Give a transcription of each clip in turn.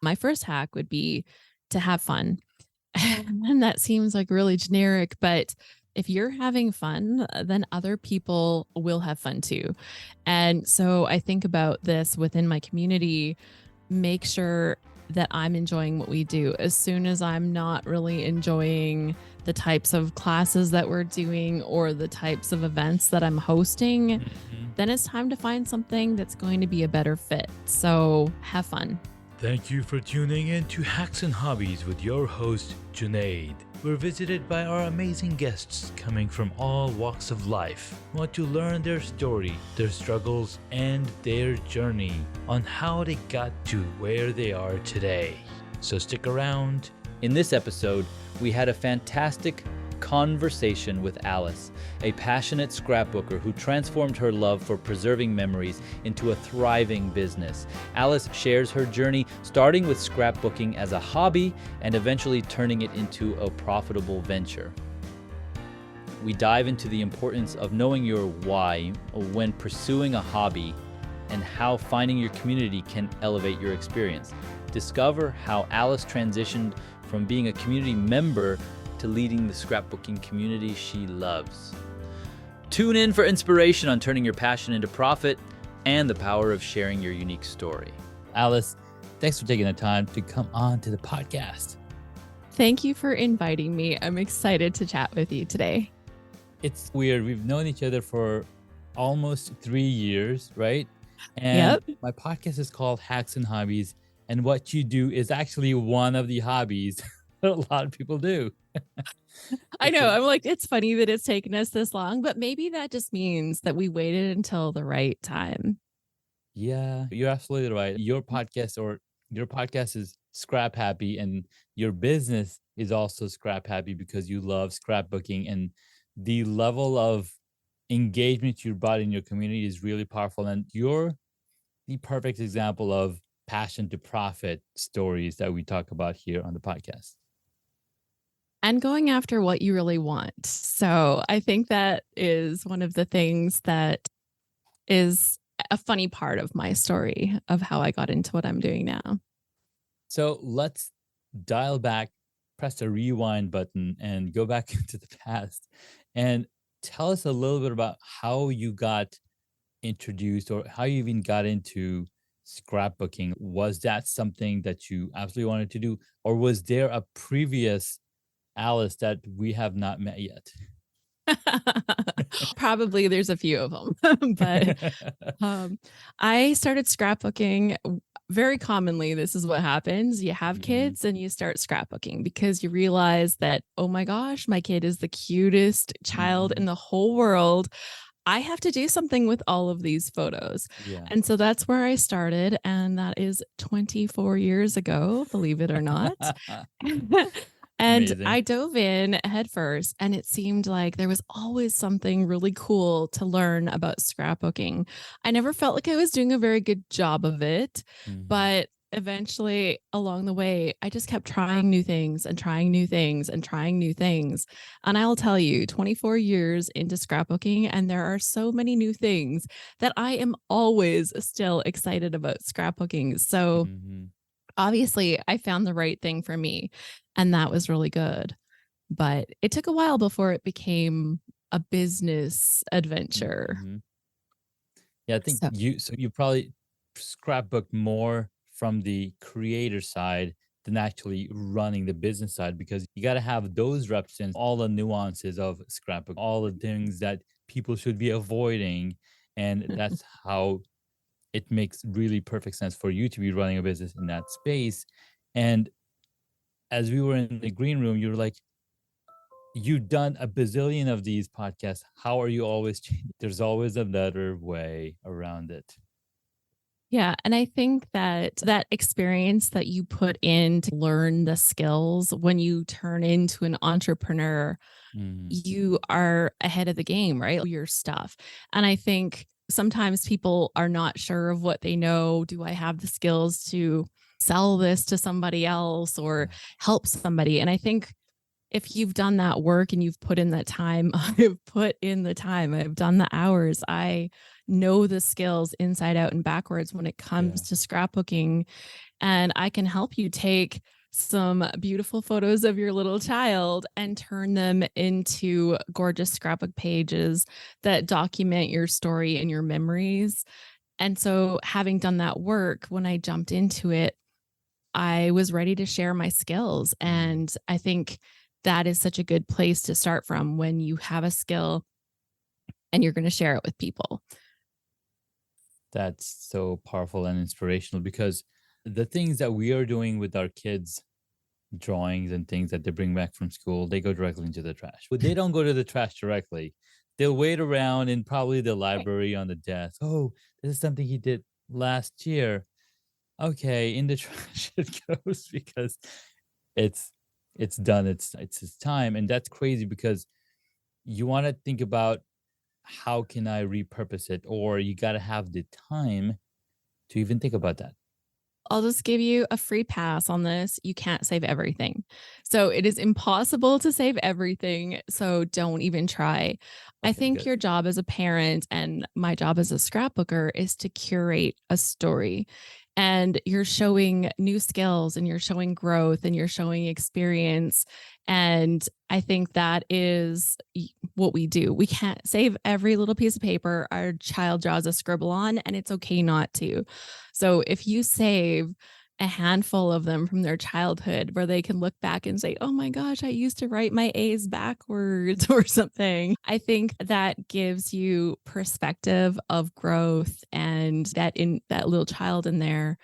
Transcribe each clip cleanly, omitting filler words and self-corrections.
My first hack would be to have fun. And that seems like really generic, but if you're having fun, then other people will have fun too. And so I think about this within my community, make sure that I'm enjoying what we do. As soon as I'm not really enjoying the types of classes that we're doing or the types of events that I'm hosting, Mhm. then it's time to find something that's going to be a better fit. So have fun. Thank you for tuning in to Hacks and Hobbies with your host, Junaid. We're visited by our amazing guests coming from all walks of life. We want to learn their story, their struggles, and their journey on how they got to where they are today. So stick around. In this episode, we had a fantastic conversation with Alice, a passionate scrapbooker who transformed her love for preserving memories into a thriving business. Alice shares her journey, starting with scrapbooking as a hobby and eventually turning it into a profitable venture. We dive into the importance of knowing your why when pursuing a hobby and how finding your community can elevate your experience. Discover how Alice transitioned from being a community member to leading the scrapbooking community she loves. Tune in for inspiration on turning your passion into profit and the power of sharing your unique story. Alice, thanks for taking the time to come on to the podcast. Thank you for inviting me. I'm excited to chat with you today. It's weird. We've known each other for almost 3 years, right? Yep. And my podcast is called Hacks and Hobbies. And what you do is actually one of the hobbies that a lot of people do. I know. I'm like, it's funny that it's taken us this long, but maybe that just means that we waited until the right time. Yeah, you're absolutely right. Your podcast is Scrap Happy, and your business is also Scrap Happy because you love scrapbooking, and the level of engagement you brought in your community is really powerful. And you're the perfect example of passion to profit stories that we talk about here on the podcast. And going after what you really want. So I think that is one of the things that is a funny part of my story of how I got into what I'm doing now. So let's dial back, press the rewind button, and go back into the past and tell us a little bit about how you got introduced or how you even got into scrapbooking. Was that something that you absolutely wanted to do, or was there a previous Alice that we have not met yet? Probably there's a few of them, but I started scrapbooking very commonly. This is what happens. You have Mhm. kids and you start scrapbooking because you realize that, oh my gosh, my kid is the cutest child in Mhm. the whole world. I have to do something with all of these photos. Yeah. And so that's where I started. And that is 24 years ago, believe it or not. And Amazing. I dove in headfirst, and it seemed like there was always something really cool to learn about scrapbooking. I never felt like I was doing a very good job of it, Mhm. but eventually along the way, I just kept trying new things and trying new things and trying new things. And I'll tell you, 24 years into scrapbooking, and there are so many new things that I am always still excited about scrapbooking. So Mhm. obviously, I found the right thing for me, and that was really good. But it took a while before it became a business adventure. Mhm. Yeah, I think So, you probably scrapbook more from the creator side than actually running the business side because you got to have those reps in all the nuances of scrapbook, all the things that people should be avoiding. And that's how it makes really perfect sense for you to be running a business in that space. And as we were in the green room, you were like, you've done a bazillion of these podcasts. How are you always changing? There's always a better way around it. yeah, and I think that that experience that you put in to learn the skills when you turn into an entrepreneur, Mhm. you are ahead of the game, right? Your stuff. And I think sometimes people are not sure of what they know. Do I have the skills to sell this to somebody else or Yeah. help somebody? And I think if you've done that work and you've put in that time, I've put in the time, I've done the hours, I know the skills inside out and backwards when it Yeah. comes to scrapbooking. and I can help you take some beautiful photos of your little child and turn them into gorgeous scrapbook pages that document your story and your memories. And so, having done that work, when I jumped into it, I was ready to share my skills. And I think that is such a good place to start from when you have a skill and you're going to share it with people. That's so powerful and inspirational because the things that we are doing with our kids, drawings and things that they bring back from school, they go directly into the trash. But they don't go to the trash directly. They'll wait around in probably the Right. library on the desk. Oh, this is something he did last year. Okay, in the trash it goes because it's it's done. It's his time. And that's crazy because you want to think about how can I repurpose it, or you got to have the time to even think about that. I'll just give you a free pass on this. You can't save everything. So it is impossible to save everything. So don't even try. I Okay, think good. your job as a parent and my job as a scrapbooker is to curate a story. And you're showing new skills and you're showing growth and you're showing experience. And I think that is what we do. We can't save every little piece of paper our child draws a scribble on, and it's okay not to. So if you save a handful of them from their childhood where they can look back and say, "Oh my gosh, I used to write my A's backwards," or something. I think that gives you perspective of growth and that little child in there.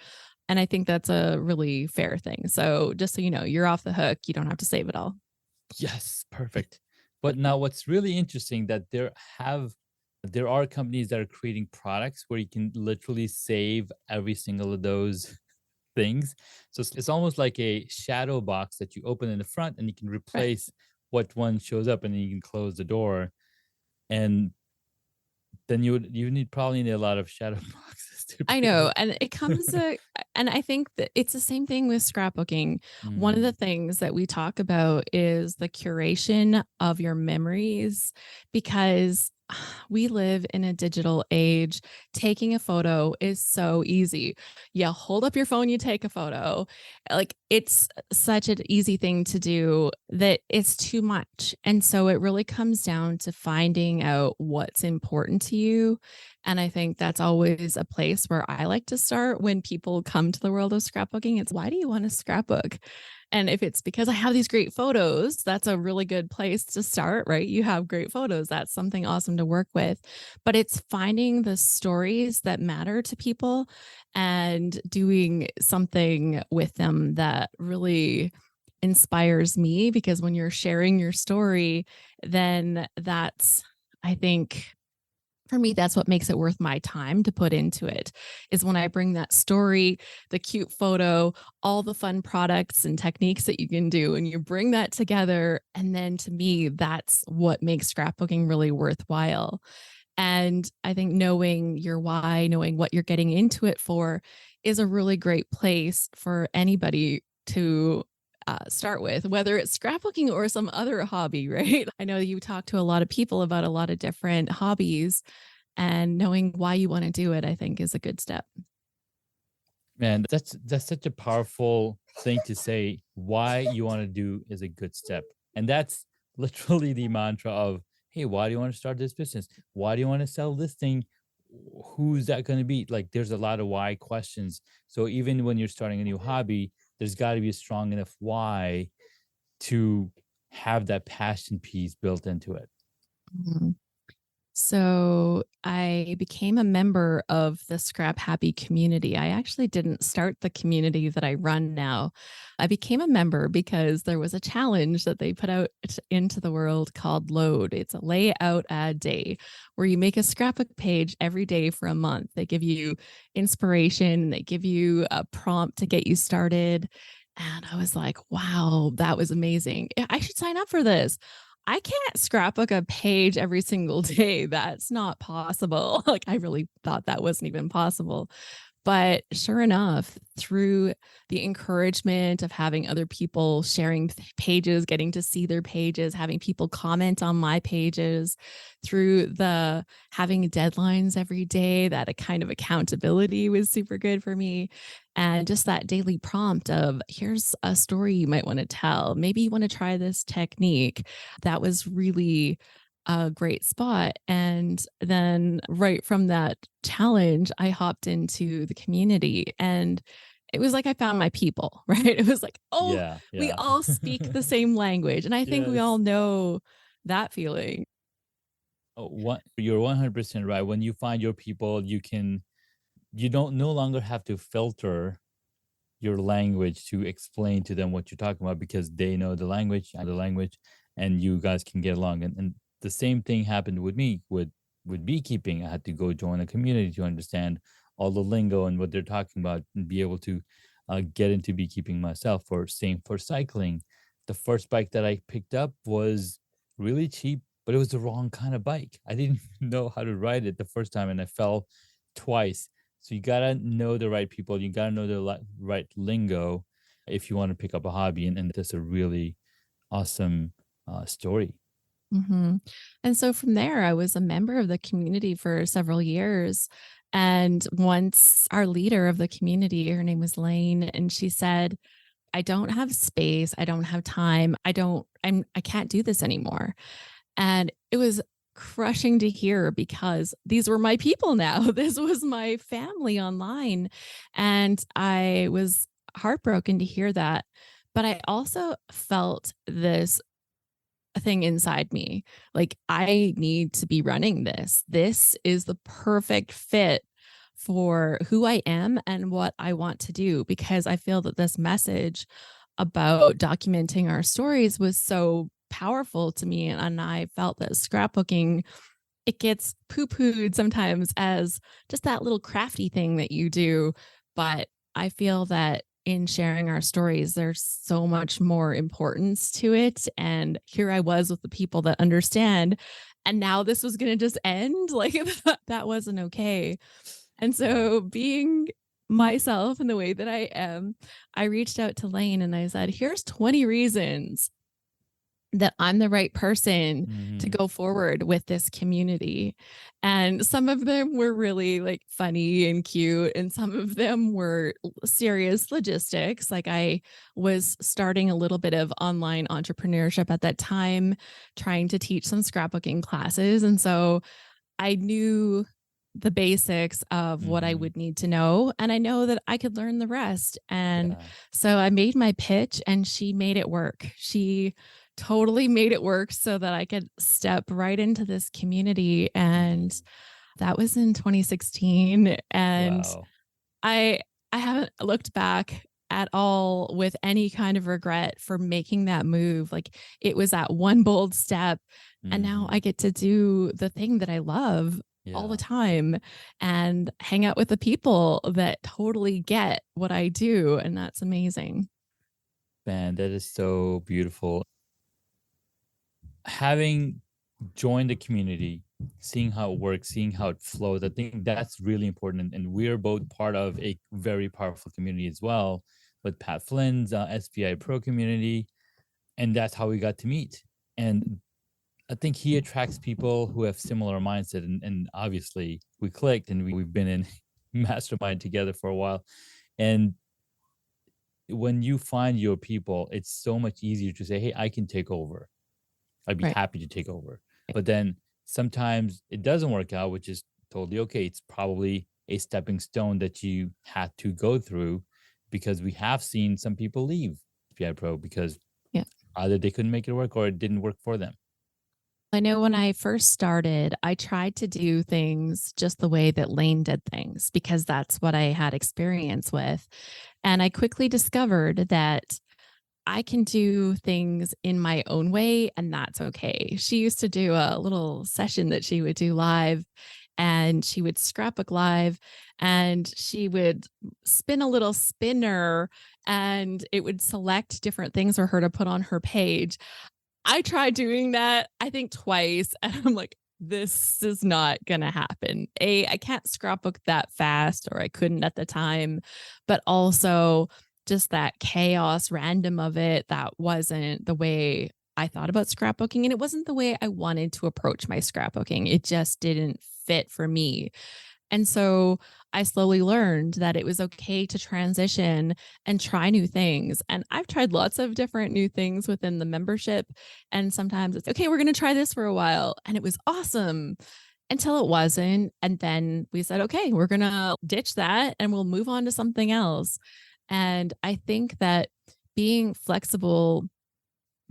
And I think that's a really fair thing. So just so you know, you're off the hook. You don't have to save it all. Yes, perfect. But now what's really interesting that there are companies that are creating products where you can literally save every single of those things. So it's almost like a shadow box that you open in the front and you can Right. replace what one shows up and then you can close the door. And then you need probably need a lot of shadow boxes to I be able know, and it comes and I think that it's the same thing with scrapbooking. One of the Mm, things that we talk about is the curation of your memories because we live in a digital age. Taking a photo is so easy. You hold up your phone, you take a photo. Like it's such an easy thing to do that it's too much. And so it really comes down to finding out what's important to you, and I think that's always a place where I like to start when people come to the world of scrapbooking. It's why do you want to scrapbook? And if it's because I have these great photos, that's a really good place to start, right? You have great photos. That's something awesome to work with. But it's finding the stories that matter to people and doing something with them that really inspires me because when you're sharing your story, then that's, I think, for me, that's what makes it worth my time to put into it is when I bring that story, the cute photo, all the fun products and techniques that you can do, and you bring that together. And then to me, that's what makes scrapbooking really worthwhile. And I think knowing your why, knowing what you're getting into it for is a really great place for anybody to start with, whether it's scrapbooking or some other hobby, right? I know you talk to a lot of people about a lot of different hobbies, and knowing why you want to do it, I think, is a good step. man, that's such a powerful thing to say. Why you want to do is a good step. And that's literally the mantra of, hey, why do you want to start this business? Why do you want to sell this thing? Who's that going to be? Like there's a lot of why questions. So even when you're starting a new hobby, there's got to be a strong enough why to have that passion piece built into it. Mhm. So I became a member of the Scrap Happy community. I actually didn't start the community that I run now. I became a member because there was a challenge that they put out into the world called Load. It's a layout a day where you make a scrapbook page every day for a month. They give you inspiration, they give you a prompt to get you started. And I was like, wow, that was amazing. I should sign up for this. I can't scrapbook a page every single day. That's not possible. Like I really thought that wasn't even possible. But sure enough, through the encouragement of having other people sharing pages, getting to see their pages, having people comment on my pages, through the having deadlines every day, that a kind of accountability was super good for me. And just that daily prompt of here's a story you might want to tell. Maybe you want to try this technique. That was really a great spot. And then right from that challenge, I hopped into the community and it was like I found my people, right? It was like, oh, Yeah, we yeah. all speak the same language. And I think we all Yes. know that feeling. Oh, you're 100% right. When you find your people, you don't no longer have to filter your language to explain to them what you're talking about because they know the language, I know the language, and you guys can get along. And the same thing happened with me with beekeeping. I had to go join a community to understand all the lingo and what they're talking about and be able to get into beekeeping myself. Or same for cycling. The first bike that I picked up was really cheap, but it was the wrong kind of bike. I didn't know how to ride it the first time, and I fell twice. So you gotta know the right people. You gotta know the right lingo if you want to pick up a hobby, and that's a really awesome story. Mhm. And so from there, I was a member of the community for several years. And once our leader of the community, her name was Lane, and she said, I don't have space. I don't have time. I can't do this anymore. And it was crushing to hear because these were my people now. This was my family online. And I was heartbroken to hear that. But I also felt this thing inside me. Like, I need to be running this. This is the perfect fit for who I am and what I want to do because I feel that this message about documenting our stories was so powerful to me. And I felt that scrapbooking, it gets poo-pooed sometimes as just that little crafty thing that you do. But I feel that in sharing our stories, there's so much more importance to it. And here I was with the people that understand. And now this was going to just end. Like that wasn't okay. And Yeah. so being myself in the way that I am, I reached out to Lane and I said, here's 20 reasons that I'm the right person to Hmm. go forward with this community. And some of them were really like funny and cute, and some of them were serious logistics. Like I was starting a little bit of online entrepreneurship at that time, trying to teach some scrapbooking classes. And so I knew the basics of what I Hmm. would need to know, and I know that I could learn the rest. And Yeah. so I made my pitch and she made it work. She totally made it work so that I could step right into this community. And Amazing. that was in 2016. And Wow. I I haven't looked back at all with any kind of regret for making that move. Like it was that one bold step and now I Hmm. get to do the thing that I love all the Yeah. time and hang out with the people that totally get what I do and that's amazing. Man, that is so beautiful. Having joined the community, seeing how it works, seeing how it flows, I think that's really important. And we're both part of a very powerful community as well with Pat Flynn's SPI Pro community. And that's how we got to meet. And I think he attracts people who have similar mindset. And obviously, we clicked and we've been in mastermind together for a while. And when you find your people, it's so much easier to say, hey, I can take over. I'd be Right. happy to take over. But then sometimes it doesn't work out, which is totally okay. It's probably a stepping stone that you had to go through because we have seen some people leave PI Pro because Yeah. either they couldn't make it work or it didn't work for them. I know when I first started, I tried to do things just the way that Lane did things because that's what I had experience with. And I quickly discovered that I can do things in my own way, and that's okay. She used to do a little session that she would do live, and she would scrapbook live, and she would spin a little spinner, and it would select different things for her to put on her page. I tried doing that, I think twice, and I'm like, this is not going to happen. I can't scrapbook that fast, or I couldn't at the time, but also just that chaos random of it, that wasn't the way I thought about scrapbooking. And it wasn't the way I wanted to approach my scrapbooking. It just didn't fit for me. And so I slowly learned that it was okay to transition and try new things. And I've tried lots of different new things within the membership. And sometimes it's okay, we're going to try this for a while. And it was awesome until it wasn't. And then we said, okay, we're going to ditch that and we'll move on to something else. And I think that being flexible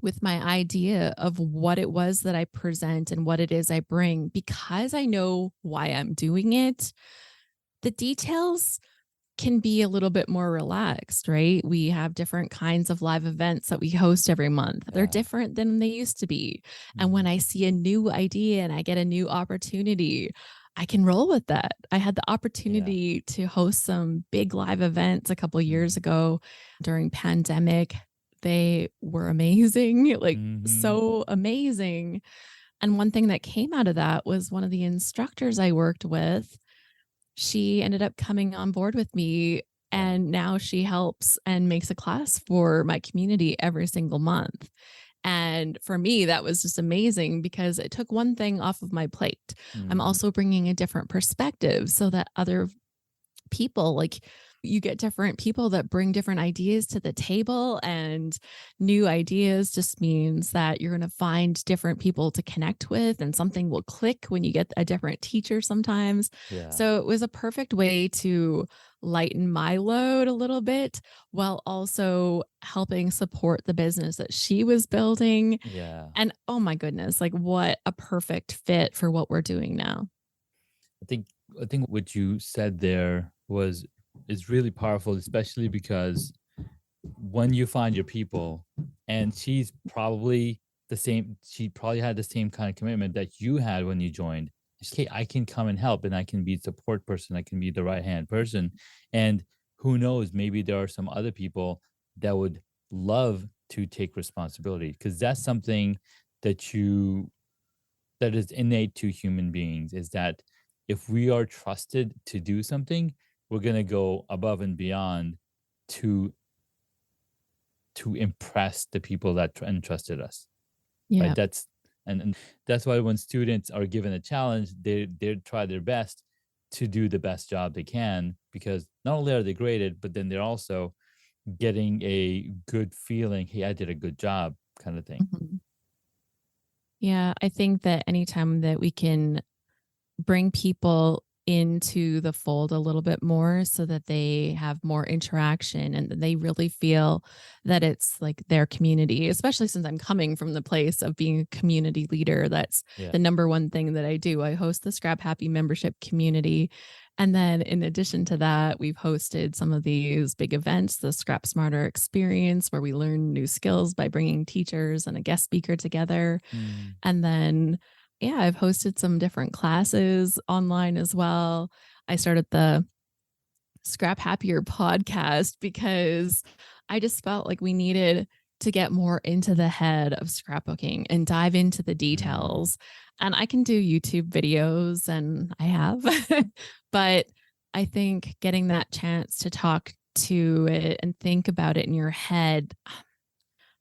with my idea of what it was that I present and what it is I bring, because I know why I'm doing it, the details can be a little bit more relaxed, right? We have different kinds of live events that we host every month. They're Yeah. different than they used to be. And Mhm. when I see a new idea and I get a new opportunity, I can roll with that. I had the Yeah. opportunity to host some big live events a couple years Mhm. ago during pandemic. They were amazing, like Mhm. so amazing. And one thing that came out of that was one of the instructors I worked with, she ended up coming on board with me, Yeah. and now she helps and makes a class for my community every single month. And for me, that was just amazing because it took one thing off of my plate. I'm Mhm. also bringing a different perspective so that other people, like, you get different people that bring different ideas to the table, and new ideas just means that you're going to find different people to connect with, and something will click when you get a different teacher sometimes. Yeah. So it was a perfect way to lighten my load a little bit while also helping support the business that she was building. Yeah. And oh my goodness, like what a perfect fit for what we're doing now. I think I think what you said there was is really powerful, especially because when you find your people, and she probably had the same kind of commitment that you had when you joined. Okay, I can come and help, and I can be a support person, I can be the right hand person. And who knows, maybe there are some other people that would love to take responsibility, because that's something that you that is innate to human beings, is that if we are trusted to do something, we're going to go above and beyond to impress the people that entrusted us, right? Yeah. And that's why when students are given a challenge, they try their best to do the best job they can, because not only are they graded, but then they're also getting a good feeling, hey, I did a good job, kind of thing. Mhm. Yeah, I think that anytime that we can bring people into the fold a little bit more so that they have more interaction and that they really feel that it's like their community, especially since I'm coming from the place of being a community leader. That's Yeah. the number one thing that I do. I host the Scrap Happy membership community. And then in addition to that, we've hosted some of these big events, the Scrap Smarter experience, where we learn new skills by bringing teachers and a guest speaker together. Mm. And then, yeah, I've hosted some different classes online as well. I started the Scrap Happier podcast because I just felt like we needed to get more into the head of scrapbooking and dive into the Mm. details. And I can do YouTube videos, and I have, but I think getting that chance to talk to it and think about it in your head,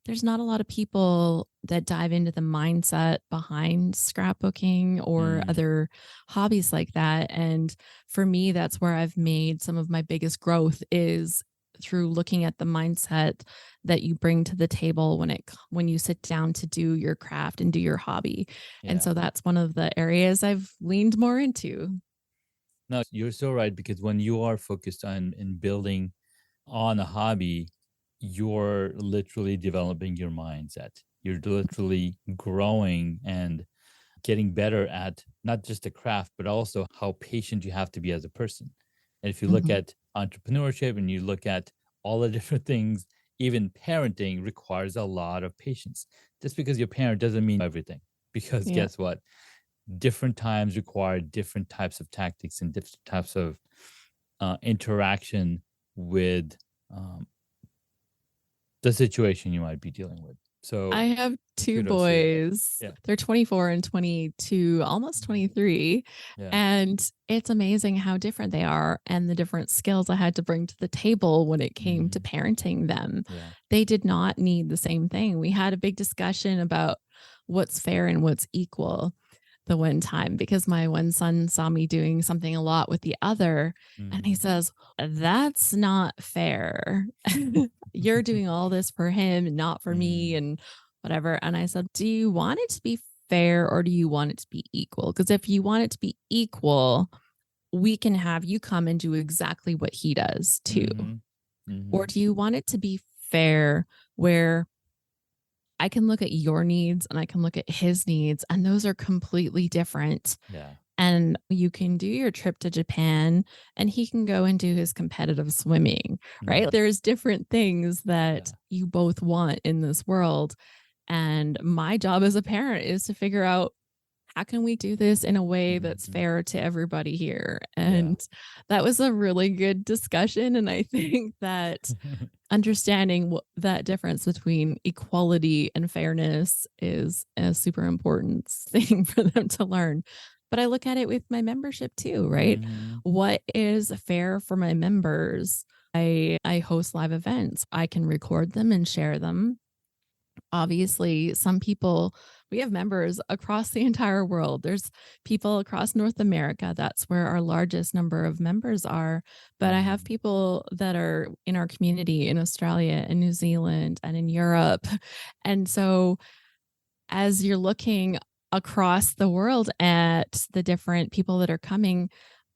there's not a lot of people that dive into the mindset behind scrapbooking or Mm. other hobbies like that. And for me, that's where I've made some of my biggest growth, is through looking at the mindset that you bring to the table when you sit down to do your craft and do your hobby. And Yeah. so that's one of the areas I've leaned more into. No, you're so right, because when you are focused on in building on a hobby, you're literally developing your mindset. You're literally growing and getting better at not just the craft, but also how patient you have to be as a person. And if you look Mhm. at entrepreneurship and you look at all the different things, even parenting requires a lot of patience. Just because your parent doesn't mean everything. Because Yeah. guess what? Different times require different types of tactics and different types of interaction with um, the situation you might be dealing with. So I have two kudos to you. boys. Yeah. They're 24 and 22, almost 23. Yeah. And it's amazing how different they are and the different skills I had to bring to the table when it came to Mhm. parenting them. Yeah. They did not need the same thing. We had a big discussion about what's fair and what's equal the one time because my one son saw me doing something a lot with the other. And he Mhm. says, "That's not fair. You're doing all this for him, not for me." Mm. And whatever. And I said, "Do you want it to be fair or do you want it to be equal? Because if you want it to be equal, we can have you come and do exactly what he does too. Mhm. Or Mhm. do you want it to be fair where I can look at your needs and I can look at his needs, and those are completely different. Yeah. And you can do your trip to Japan and he can go and do his competitive swimming, right? Mhm. There's different things that Yeah. you both want in this world. And my job as a parent is to figure out how can we do this in a way that's Mhm. fair to everybody here? Yeah. And that was a really good discussion. And I think that understanding that difference between equality and fairness is a super important thing for them to learn. But I look at it with my membership too, right? Mhm. What is fair for my members? I host live events. I can record them and share them. Obviously, some people, we have members across the entire world. There's people across North America. That's where our largest number of members are. But I have Mhm. people that are in our community in Australia and New Zealand and in Europe. And so as you're looking across the world at the different people that are coming,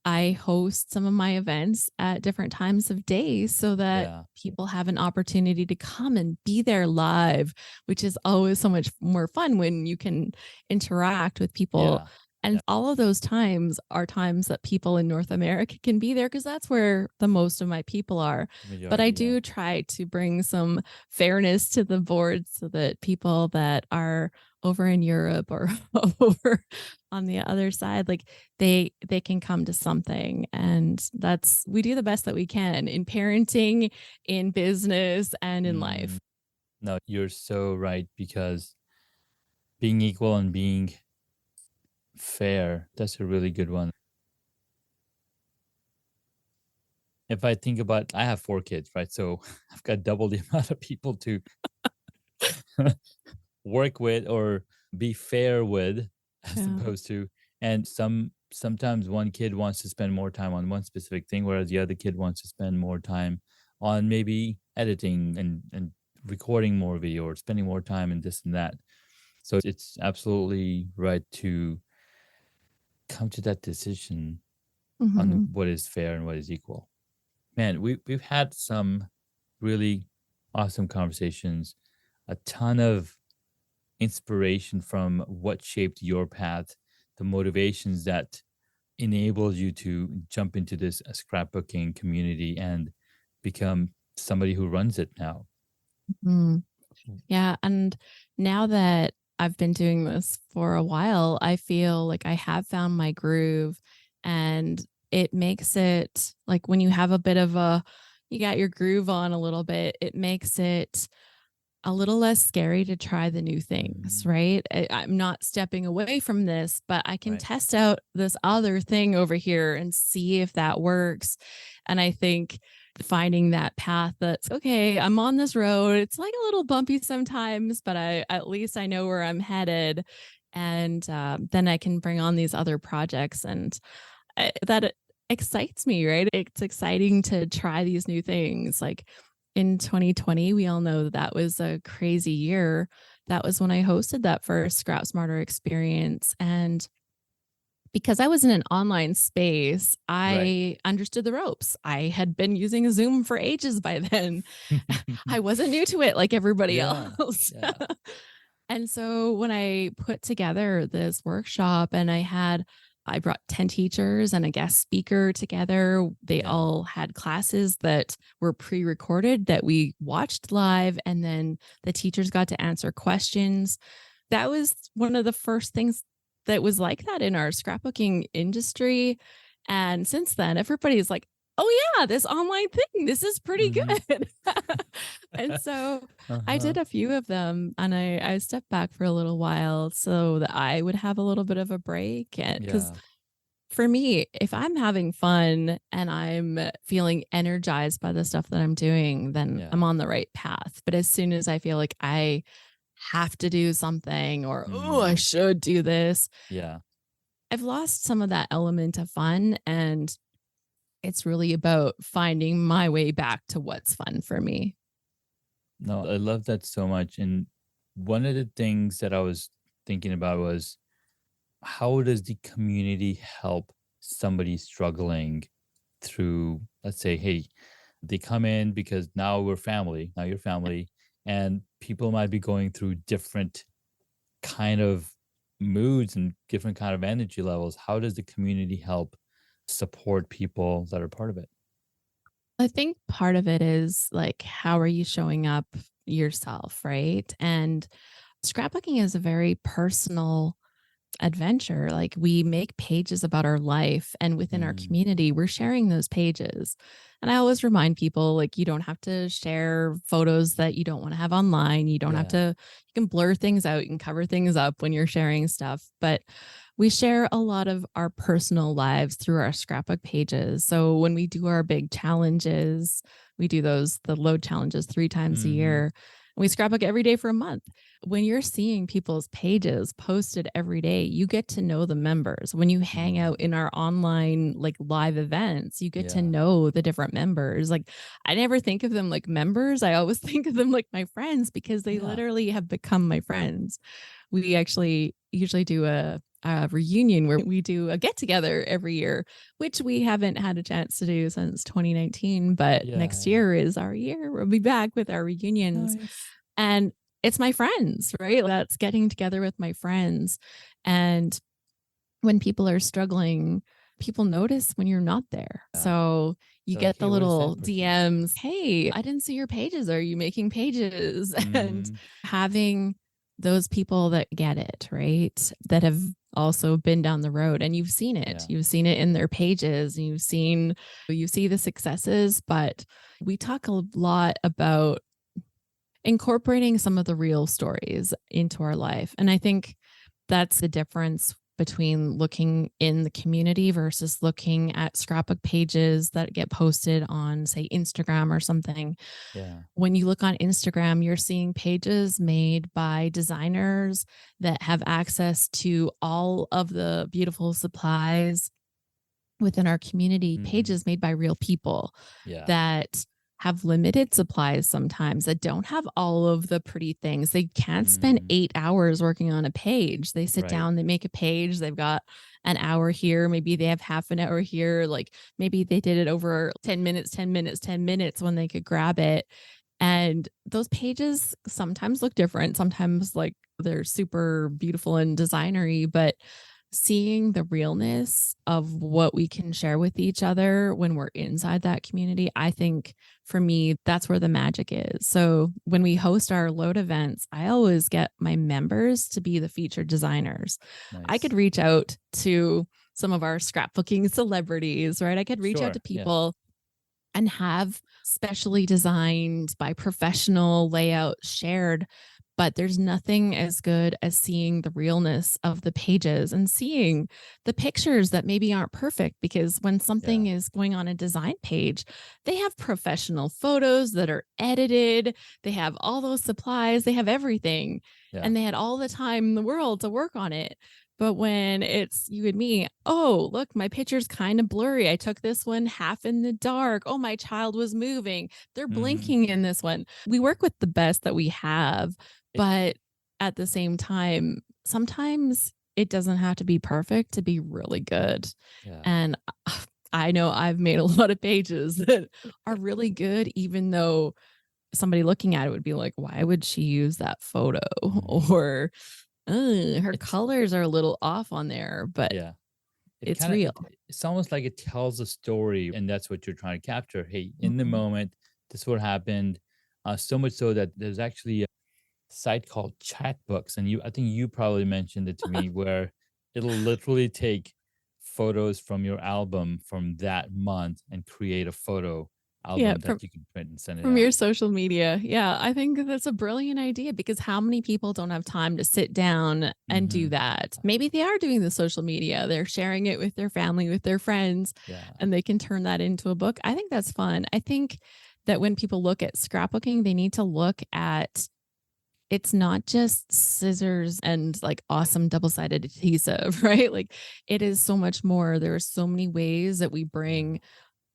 I host some of my events at different times of day so that Yeah. people have an opportunity to come and be there live, which is always so much more fun when you can interact with people. Yeah. And Yeah. all of those times are times that people in North America can be there because that's where the most of my people are. The But I majority, yeah. do try to bring some fairness to the board so that people that are over in Europe or over on the other side, like they can come to something. And that's we do the best that we can in parenting, in business, and in Mm. life. No, you're so right because being equal and being fair, that's a really good one. If I think about I have 4 kids, right? So I've got double the amount of people to work with or be fair with as Yeah. opposed to and sometimes one kid wants to spend more time on one specific thing whereas the other kid wants to spend more time on maybe editing and recording more video or spending more time in this and that. So it's absolutely right to come to that decision on Mhm. what is fair and what is equal. Man, we've had some really awesome conversations, a ton of inspiration from what shaped your path, the motivations that enabled you to jump into this scrapbooking community and become somebody who runs it now. Mhm. Yeah, and now that I've been doing this for a while, I feel like I have found my groove, and it makes it like when you have a bit of a you got your groove on a little bit, it makes it a little less scary to try the new things, Mhm. right? I'm not stepping away from this, but I can Right. test out this other thing over here and see if that works. And I think finding that path that's okay, I'm on this road. It's like a little bumpy sometimes, but I at least I know where I'm headed. And then I can bring on these other projects and that excites me, right? It's exciting to try these new things. Like in 2020, we all know that that was a crazy year. That was when I hosted that first Scrap Smarter experience. And because I was in an online space, Right. I understood the ropes. I had been using Zoom for ages by then. I wasn't new to it like everybody Yeah. else. Yeah. And so when I put together this workshop and I brought 10 teachers and a guest speaker together. They Yeah. all had classes that were pre-recorded that we watched live and then the teachers got to answer questions. That was one of the first things that was like that in our scrapbooking industry. And since then, everybody's like, oh yeah, this online thing, this is pretty Hmm. good. And so I Uh-huh. did a few of them and I stepped back for a little while so that I would have a little bit of a break. And because Yeah. for me, if I'm having fun and I'm feeling energized by the stuff that I'm doing, then Yeah. I'm on the right path. But as soon as I feel like I have to do something or, oh, I Mm, should do this, yeah. I've lost some of that element of fun. And it's really about finding my way back to what's fun for me. No, I love that so much. And one of the things that I was thinking about was, how does the community help somebody struggling through, let's say, hey, they come in because now we're family, now you're family, and people might be going through different kind of moods and different kind of energy levels. How does the community help support people that are part of it? I think part of it is like, how are you showing up yourself? Right. And scrapbooking is a very personal adventure. Like we make pages about our life, and within our Mm, community, we're sharing those pages. And I always remind people like, you don't have to share photos that you don't want to have online. You don't have yeah. to, you can blur things out, you can cover things up when you're sharing stuff. But we share a lot of our personal lives through our scrapbook pages. So when we do our big challenges, we do the load challenges 3 times a Hmm. year. And we scrapbook every day for a month. When you're seeing people's pages posted every day, you get to know the members. When you hang out Mm, in our online like live events, you get to yeah. know the different members. Like I never think of them like members. I always think of them like my friends because they Yeah. literally have become my friends. We actually usually do a reunion where we do a get together every year, which we haven't had a chance to do since 2019. But Yeah. next Yeah. year is our year. We'll be back with our reunions. Nice. And it's my friends, right? That's getting together with my friends. And when people are struggling, people notice when you're not there. Yeah. So you They're like, get hey, the where's little that person? DMs, hey, I didn't see your pages. Are you making pages? And Hmm. having those people that get it, right? That have also been down the road and you've seen it. Yeah. You've seen it in their pages. You see the successes, but we talk a lot about incorporating some of the real stories into our life. And I think that's the difference between looking in the community versus looking at scrapbook pages that get posted on, say, Instagram or something. Yeah. When you look on Instagram, you're seeing pages made by designers that have access to all of the beautiful supplies within our community, Hmm. pages made by real people Yeah. that have limited supplies sometimes, that don't have all of the pretty things. They can't spend Mm, 8 hours working on a page. They sit right. down, they make a page, they've got an hour here, maybe they have half an hour here. Like maybe they did it over 10 minutes, 10 minutes, 10 minutes when they could grab it. And those pages sometimes look different. Sometimes like they're super beautiful and designery, but seeing the realness of what we can share with each other when we're inside that community, I think for me, that's where the magic is. So when we host our load events, I always get my members to be the featured designers. I could Nice. reach out to some of our scrapbooking celebrities, right? I could reach out to Sure. Yeah. people and have specially designed by professional layout shared. But there's nothing as good as seeing the realness of the pages and seeing the pictures that maybe aren't perfect. Because when something Yeah. is going on a design page, they have professional photos that are edited, they have all those supplies, they have everything, Yeah. and they had all the time in the world to work on it. But when it's you and me, oh, look, my picture's kind of blurry. I took this one half in the dark. Oh, my child was moving. They're Hmm. blinking in this one. We work with the best that we have, It, but at the same time, sometimes it doesn't have to be perfect to be really good. yeah. And I know I've made a lot of pages that are really good, even though somebody looking at it would be like, why would she use that photo? Hmm. Or her It's colors are a little off on there, but yeah. It it's kind of real. it's almost like it tells a story, and that's what you're trying to capture. Hey, in the Mhm. moment, this is what happened. So much so that there's actually a site called Chatbooks, and I think you probably mentioned it to me, where it'll literally take photos from your album from that month and create a photo Yeah, album that you can print and send it from your out. social media. Yeah, I think that's a brilliant idea because how many people don't have time to sit down and do Hmm. that? Maybe they are doing the social media, they're sharing it with their family, with their friends, Yeah. and they can turn that into a book. I think that's fun. I think that when people look at scrapbooking, they need to look at it's not just scissors and like awesome double-sided adhesive, right? Like it is so much more. There are so many ways that we Yeah. bring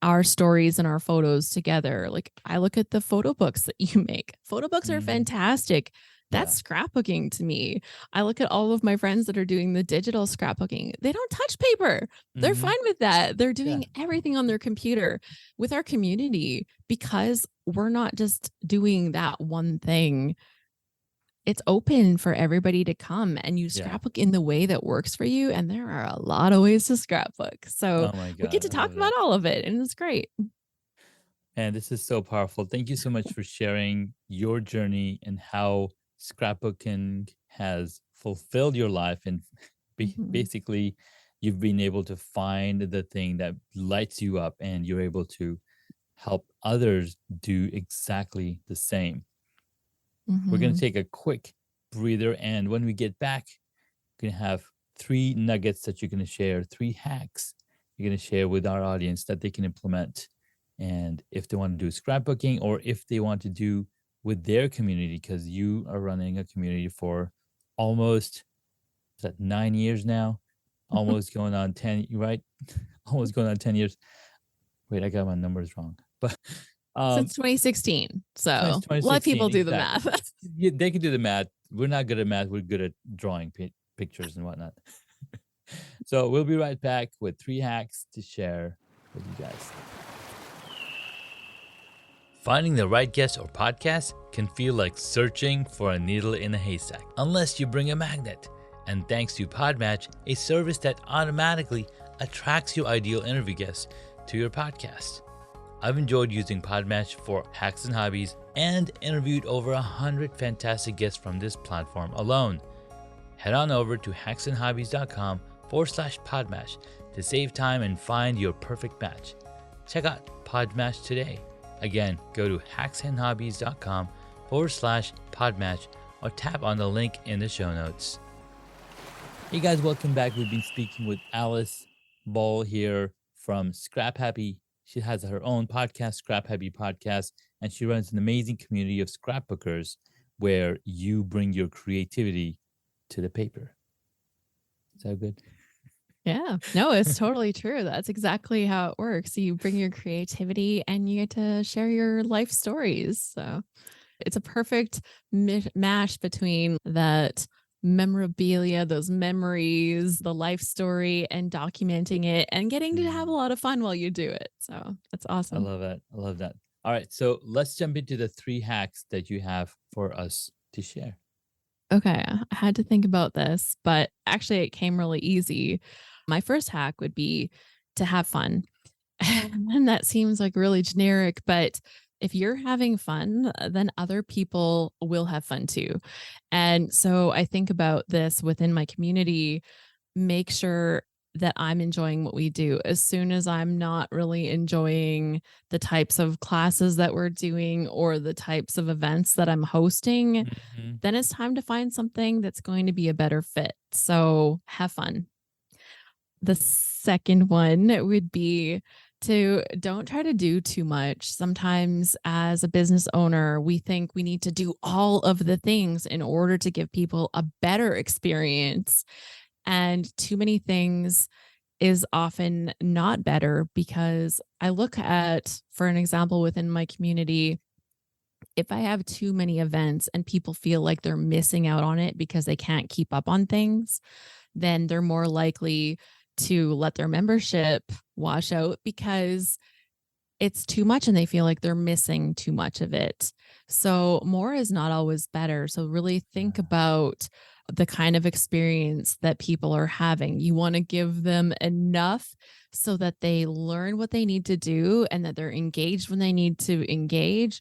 our stories and our photos together. Like I look at the photo books that you make. Photo books are Hmm. fantastic. Yeah. That's scrapbooking to me. I look at all of my friends that are doing the digital scrapbooking. They don't touch paper. They're Hmm. fine with that. They're Yeah. doing everything on their computer. With our community, because we're not just doing that one thing, it's open for everybody to come and you Yeah. scrapbook in the way that works for you. And there are a lot of ways to scrapbook. So Oh my we get God. to I talk love about that. all of it, and it's great. And this is so powerful. Thank you so much for sharing your journey and how scrapbooking has fulfilled your life. And Mhm. basically, you've been able to find the thing that lights you up and you're able to help others do exactly the same. We're going to Mhm. take a quick breather. And when we get back, we're going to have three nuggets that you're going to share, three hacks you're going to share with our audience that they can implement. And if they want to do scrapbooking or if they want to do with their community, because you are running a community for almost is that 9 years now, almost going on 10, right? Almost going on 10 years. Wait, I got my numbers wrong. But Since 2016. So let 2016, people do the exactly. math. Yeah, they can do the math. We're not good at math. We're good at drawing pictures and whatnot. So we'll be right back with three hacks to share with you guys. Finding the right guest or podcast can feel like searching for a needle in a haystack, unless you bring a magnet. And thanks to Podmatch, a service that automatically attracts your ideal interview guests to your podcast. I've enjoyed using Podmatch for hacks and hobbies and interviewed over 100 fantastic guests from this platform alone. Head on over to hacksandhobbies.com/Podmatch to save time and find your perfect match. Check out Podmatch today. Again, go to hacksandhobbies.com/Podmatch or tap on the link in the show notes. Hey guys, welcome back. We've been speaking with Alice Boll here from Scrap Happy. She has her own podcast, Scrap Happy Podcast, and she runs an amazing community of scrapbookers where you bring your creativity to the paper. Is that good? Yeah. No, it's totally true. That's exactly how it works. You bring your creativity and you get to share your life stories. So it's a perfect mash between that memorabilia, those memories, the life story, and documenting it and getting to have a Mm, lot of fun while you do it. So that's I awesome. love that. I love that. All right, so let's jump into the three hacks that you have for us to share. Okay, I had to think about this, but actually it came really easy. My first hack would be to have fun. And that seems like really generic, but if you're having fun, then other people will have fun too. And so I think about this within my community, make sure that I'm enjoying what we do. As soon as I'm not really enjoying the types of classes that we're doing or the types of events that I'm hosting, Hmm. then it's time to find something that's going to be a better fit. So have fun. The second one would be to don't try to do too much. Sometimes, as a business owner, we think we need to do all of the things in order to give people a better experience. And too many things is often not better because I look at, for an example, within my community, if I have too many events and people feel like they're missing out on it because they can't keep up on things, then they're more likely to let their membership wash out because it's too much and they feel like they're missing too much of it. So, more is not always better. So, really think Yeah. about the kind of experience that people are having. You want to give them enough so that they learn what they need to do and that they're engaged when they need to engage,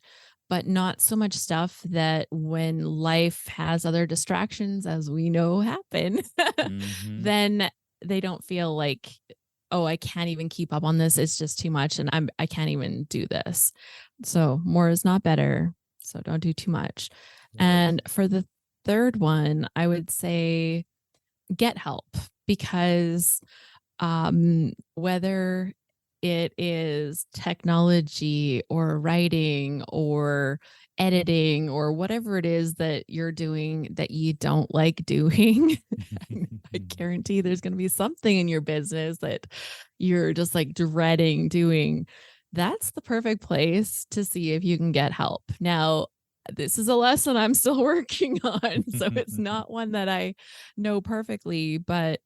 but not so much stuff that when life has other distractions, as we know happen, Hmm. then they don't feel like oh, I can't even keep up on this. It's just too much and I can't even do this. So more is not better. So don't do too much. Love it. And for the third one, I would say get help because whether it is technology or writing or editing or whatever it is that you're doing that you don't like doing, I guarantee there's going to be something in your business that you're just like dreading doing. That's the perfect place to see if you can get help. Now, this is a lesson I'm still working on. So it's not one that I know perfectly, but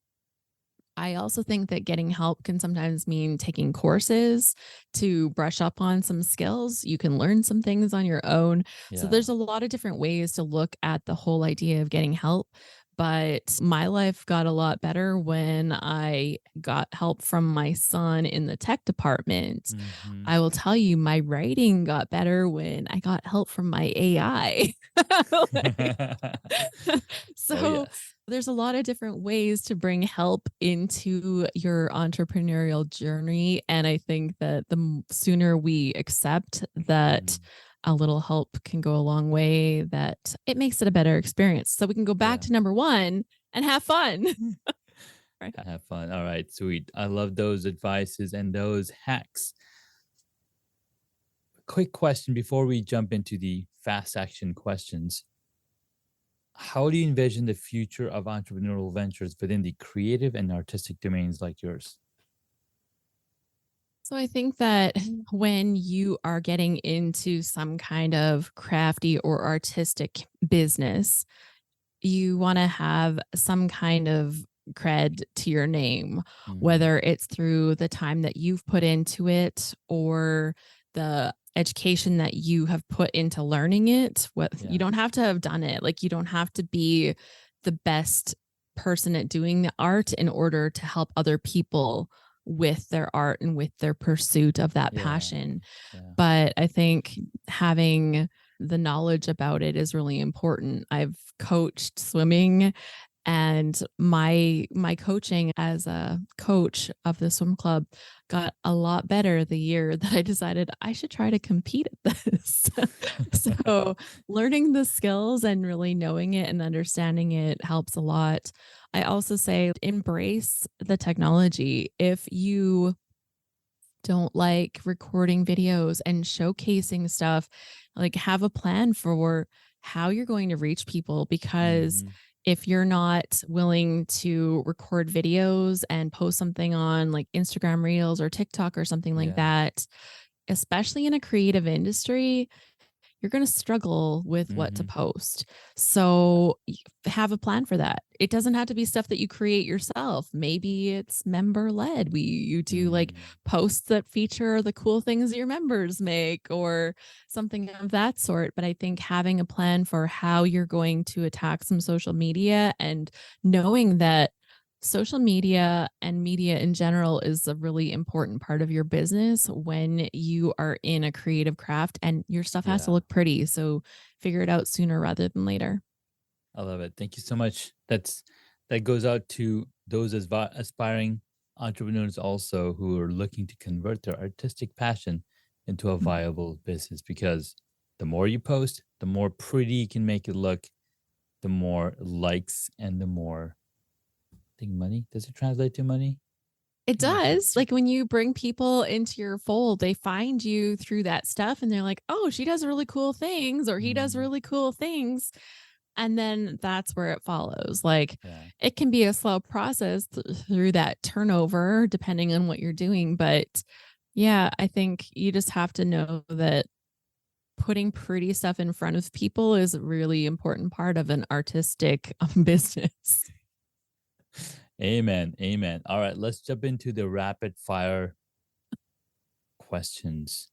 I also think that getting help can sometimes mean taking courses to brush up on some skills. You can learn some things on your own. So Yeah. there's a lot of different ways to look at the whole idea of getting help. But my life got a lot better when I got help from my son in the tech department. Hmm. I will tell you, my writing got better when I got help from my AI. Like, Oh, so yes. there's a lot of different ways to bring help into your entrepreneurial journey. And I think that the sooner we accept that Mhm. a little help can go a long way, that it makes it a better experience. So we can go back Yeah. to number one and have fun. Right. Have fun. All right, sweet. I love those advices and those hacks. Quick question before we jump into the fast action questions. How do you envision the future of entrepreneurial ventures within the creative and artistic domains like yours? So I think that when you are getting into some kind of crafty or artistic business, you want to have some kind of cred to your name, Mm, whether it's through the time that you've put into it or the education that you have put into learning it. What you yeah. don't have to have done it. Like you don't have to be the best person at doing the art in order to help other people with their art and with their pursuit of that Yeah. passion. Yeah. But I think having the knowledge about it is really important. I've coached swimming and my coaching as a coach of the swim club got a lot better the year that I decided I should try to compete at this. So learning the skills and really knowing it and understanding it helps a lot. I also say embrace the technology. If you don't like recording videos and showcasing stuff, like have a plan for how you're going to reach people because Hmm. if you're not willing to record videos and post something on like Instagram Reels or TikTok or something like Yeah. that, especially in a creative industry, you're going to struggle with what to Hmm. post. So have a plan for that. It doesn't have to be stuff that you create yourself. Maybe it's member led. You do like Mm, posts that feature the cool things your members make or something of that sort. But I think having a plan for how you're going to attack some social media and knowing that social media and media in general is a really important part of your business when you are in a creative craft and your stuff has to yeah. look pretty. So figure it out sooner rather than later. I love it. Thank you so much. That goes out to those aspiring entrepreneurs also who are looking to convert their artistic passion into a Mhm. viable business because the more you post, the more pretty you can make it look, the more likes and the more I think money. Does it translate to money? It I'm not sure. does. Like when you bring people into your fold, they find you through that stuff and they're like, oh, she does really cool things or he does Mm, really cool things. And then that's where it follows. Like yeah. it can be a slow process through that turnover, depending on what you're doing. But yeah, I think you just have to know that putting pretty stuff in front of people is a really important part of an artistic business. Amen. Amen. All right, let's jump into the rapid fire questions.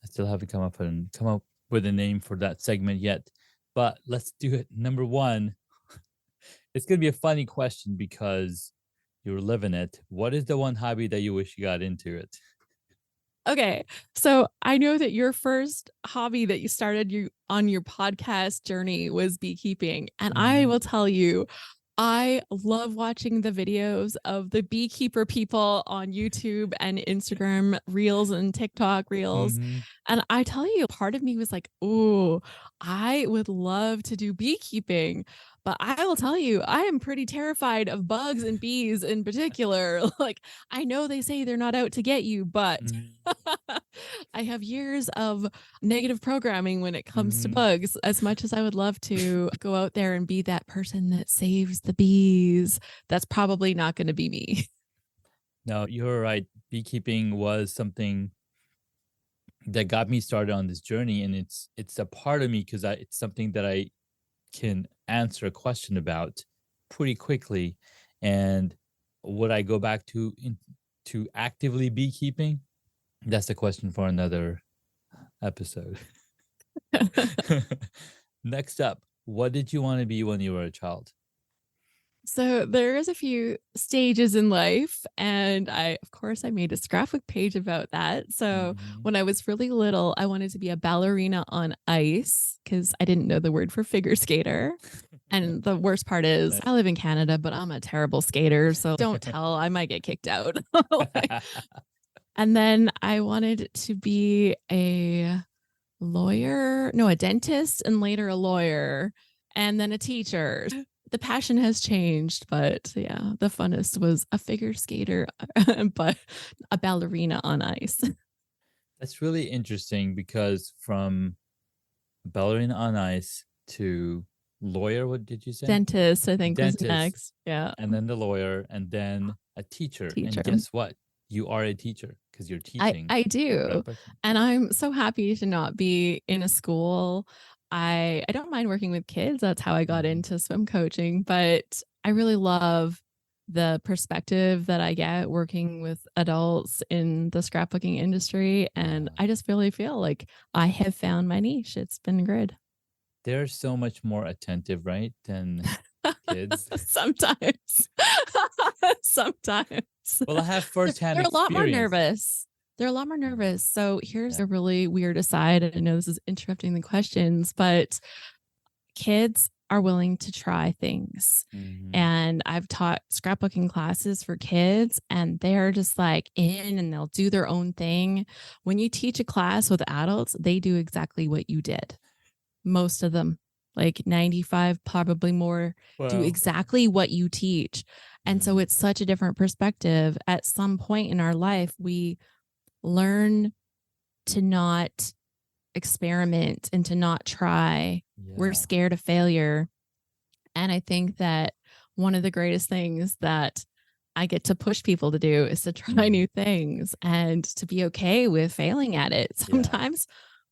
I still haven't come up with a name for that segment yet, but let's do it. Number one, it's gonna be a funny question because you're living it. What is the one hobby that you wish you got into it? Okay. So I know that your first hobby that you started you on your podcast journey was beekeeping. And I Hmm. will tell you, I love watching the videos of the beekeeper people on YouTube and Instagram Reels and TikTok Reels. Hmm. And I tell you, part of me was like, "Oh, I would love to do beekeeping." But I will tell you, I am pretty terrified of bugs and bees in particular. Like, I know they say they're not out to get you, but I have years of negative programming when it comes to Hmm. bugs. As much as I would love to go out there and be that person that saves the bees, that's probably not going to be me. No, you're right. Beekeeping was something that got me started on this journey, and it's a part of me because it's something that I can answer a question about pretty quickly. And would I go back to actively beekeeping? That's a question for another episode. Next up, what did you want to be when you were a child? So there is a few stages in life, and of course, I made a scrapbook page about that. So Mhm. when I was really little, I wanted to be a ballerina on ice because I didn't know the word for figure skater. And the worst part is, Nice. I live in Canada, but I'm a terrible skater. So don't tell, I might get kicked out. Like, and then I wanted to be a lawyer, no, a dentist, and later a lawyer, and then a teacher. The passion has changed, but yeah, the funnest was a figure skater, but a ballerina on ice. That's really interesting because from ballerina on ice to lawyer, what did you say? Dentist, I think, was Dentist, next. Yeah, and then the lawyer, and then a teacher. And teacher. guess what? You are a teacher because you're I teaching I do. scrapbooking. And I'm so happy to not be in a school. I don't mind working with kids. That's how I got Mhm. into swim coaching, but I really love the perspective that I get working with adults in the scrapbooking industry, and Yeah. I just really feel like I have found my niche. It's been good. They're so much more attentive, right, than kids. Sometimes. Sometimes. Well, I have firsthand They're a lot more experience. nervous. They're a lot more Yeah. nervous. So here's Yeah. a really weird aside. I know this is interrupting the questions, but kids are willing to try things. Mhm. And I've taught scrapbooking classes for kids, and they're just like in and they'll do their own thing. When you teach a class with adults, they do exactly what you did. Most of them, like 95, probably more, do Well, exactly what you teach. And so mm, it's such a different perspective. At some point in our life, we learn to not experiment and to not try. We're yeah. scared of failure. And I think that one of the greatest things that I get to push people to do is to try Mhm. new things and to be okay with failing at it. Yeah. Sometimes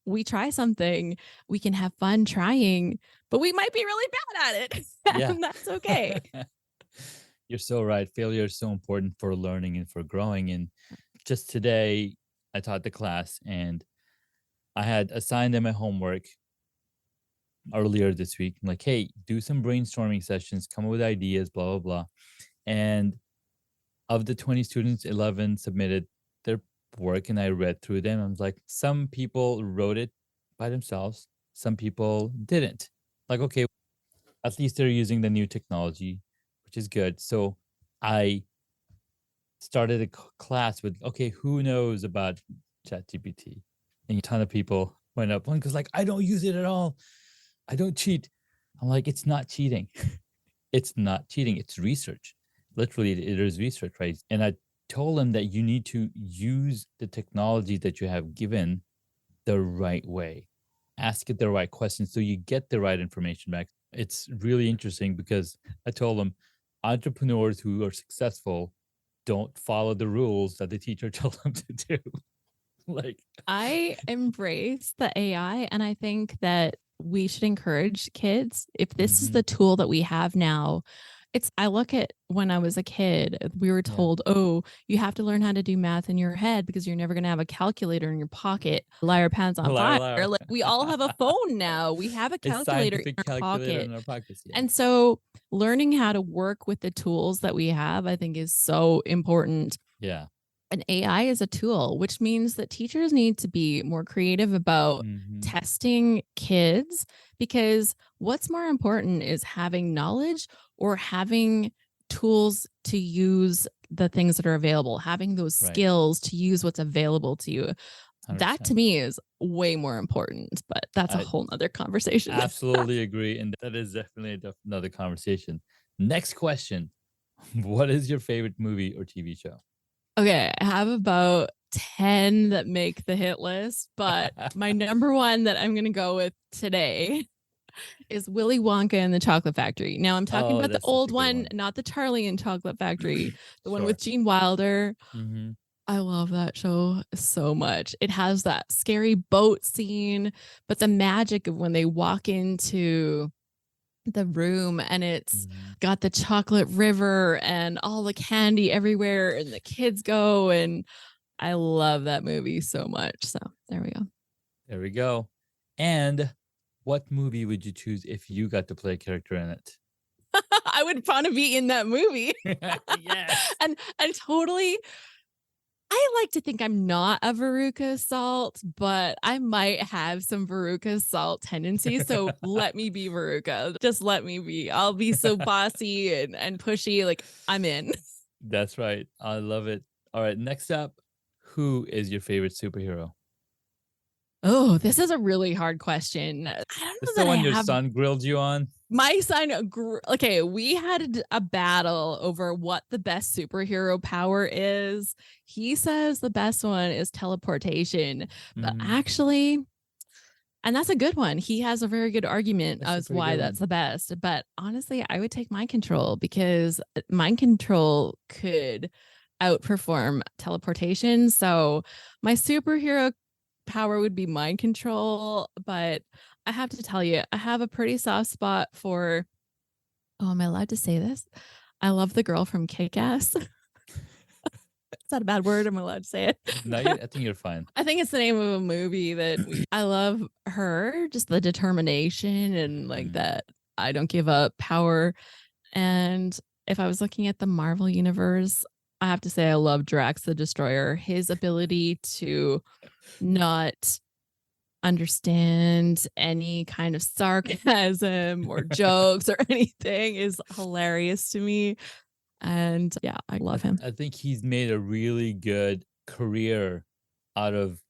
we try something, we can have fun trying, but we might be really bad at it. Yeah. And that's okay. You're so right. Failure is so important for learning and for growing. And just today, I taught the class and I had assigned them a homework earlier this week. I'm like, hey, do some brainstorming sessions, come up with ideas, blah, blah, blah. And of the 20 students, 11 submitted their work and I read through them. I was like, some people wrote it by themselves, some people didn't. Like, okay, at least they're using the new technology, which is good. So I started a class with, okay, who knows about ChatGPT? And a ton of people went up. One goes like, I don't use it at all. I don't cheat. I'm like, it's not cheating. It's not cheating. It's research. Literally, it is research, right? And I told them that you need to use the technology that you have given the right way. Ask it the right questions so you get the right information back. It's really interesting because I told them entrepreneurs who are successful don't follow the rules that the teacher told them to do. Like, I embrace the AI, and I think that we should encourage kids. If this is mhm, the tool that we have now, I look at when I was a kid, we were yeah, told, oh, you have to learn how to do math in your head because you're never going to have a calculator in your pocket. Liar pants on liar, fire. liar. Like, we all have a phone now. We have a A calculator in scientific our calculator pocket. in our pockets. Yeah. And so learning how to work with the tools that we have, I think is so important. Yeah. an AI is a tool, which means that teachers need to be more creative about Mhm. testing kids, because what's more important is having knowledge or having tools to use the things that are available, having those Right. skills to use what's available to you. That to 100%. me is way more important, but that's a I whole nother conversation. absolutely agree, and that is definitely another conversation. Next question. What is your favorite movie or TV show? Okay, I have about 10 that make the hit list, but my number one that I'm going to go with today is Willy Wonka and the Chocolate Factory. Now, I'm talking Oh, about the that's such old a good one, one. not the Charlie and Chocolate Factory, the one with Sure. Gene Wilder. Mhm. I love that show so much. It has that scary boat scene, but the magic of when they walk into the room and it's Mhm. got the chocolate river and all the candy everywhere and the kids go, and I love that movie so much. So there we go. There we go. And what movie would you choose if you got to play a character in it? I would want to be in that movie. Yes. And totally, I like to think I'm not a Veruca Salt, but I might have some Veruca Salt tendencies. So let me be Veruca. Just let me be. I'll be so bossy and pushy. Like I'm in. That's right. I love it. All right, next up, who is your favorite superhero? Oh, this is a really hard question. I don't This know is the that I one your have son grilled you on? my son. Okay, we had a battle over what the best superhero power is. He says the best one is teleportation, but Mhm. actually, and that's a good one. He has a very good argument That's a as pretty why good that's one. the best. But honestly, I would take mind control because mind control could outperform teleportation. So my superhero power would be mind control. But I have to tell you, I have a pretty soft spot for, oh, am I allowed to say this? I love the girl from Kick Ass. Is that a bad word? Am I allowed to say it? No, I think you're fine. I think it's the name of a movie that I love her, just the determination and like Mhm. that I don't give up power. And if I was looking at the Marvel universe, I have to say I love Drax the Destroyer. His ability to not understand any kind of sarcasm or jokes or anything is hilarious to me. And yeah, I love him. I think he's made a really good career out of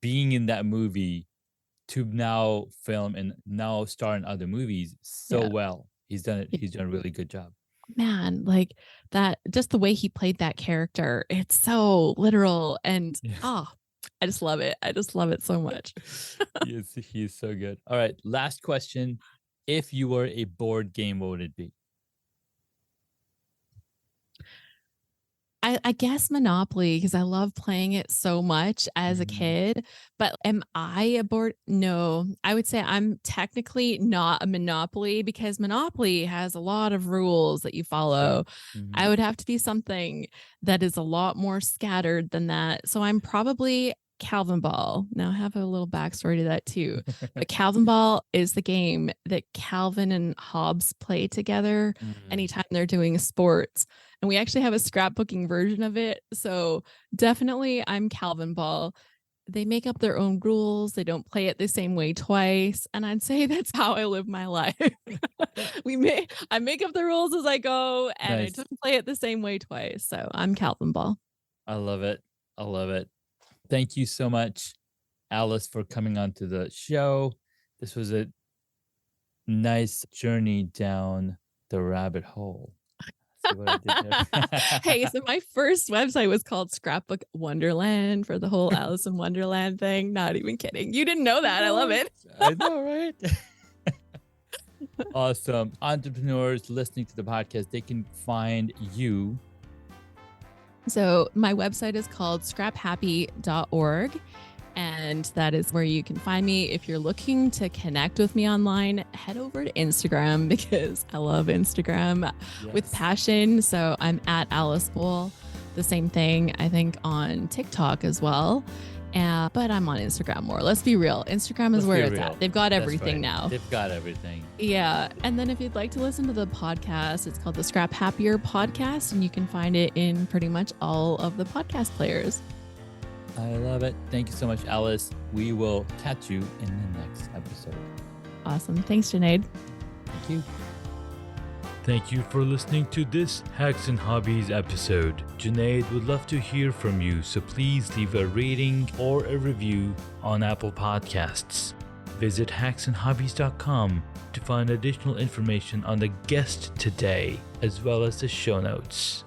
being in that movie to now film and now star in other movies so Yeah. well. He's done a really good job. Man, like that, just the way he played that character, it's so literal and Yeah. oh, I just love it. I just love it so much. He is so good. All right, last question. If you were a board game, what would it be? I guess Monopoly because I love playing it so much as a Mhm. kid. But am I a board? No, I would say I'm technically not a Monopoly because Monopoly has a lot of rules that you Sure. follow. I Mhm. would have to be something that is a lot more scattered than that. So I'm probably Calvin Ball. Now I have a little backstory to that too. But Calvin Ball is the game that Calvin and Hobbes play together Mhm. anytime they're doing sports, and we actually have a scrapbooking version of it. So definitely I'm Calvin Ball. They make up their own rules. They don't play it the same way twice. And I'd say that's how I live my life. I make up the rules as I go and I Nice. don't play it the same way twice. So I'm Calvin Ball. I love it. I love it. Thank you so much, Alice, for coming on to the show. This was a nice journey down the rabbit hole. See what I did Hey, there? so my first website was called Scrapbook Wonderland for the whole Alice in Wonderland thing. Not even kidding. You didn't know that. I love No, it. I know, right? Awesome. Entrepreneurs listening to the podcast, they can find you. So my website is called scraphappy.org. And that is where you can find me. If you're looking to connect with me online, head over to Instagram because I love Instagram with Yes. passion. So I'm at Alice Boll. The same thing, I think, on TikTok as well. But I'm on Instagram more. Let's be real. Instagram is where it's at. They've got everything now. They've got everything. Yeah. And then if you'd like to listen to the podcast, it's called the Scrap Happier Podcast, and you can find it in pretty much all of the podcast players. I love it. Thank you so much, Alice. We will catch you in the next episode. Awesome. Thanks, Junaid. Thank you. Thank you for listening to this Hacks and Hobbies episode. Junaid would love to hear from you, so please leave a rating or a review on Apple Podcasts. Visit hacksandhobbies.com to find additional information on the guest today, as well as the show notes.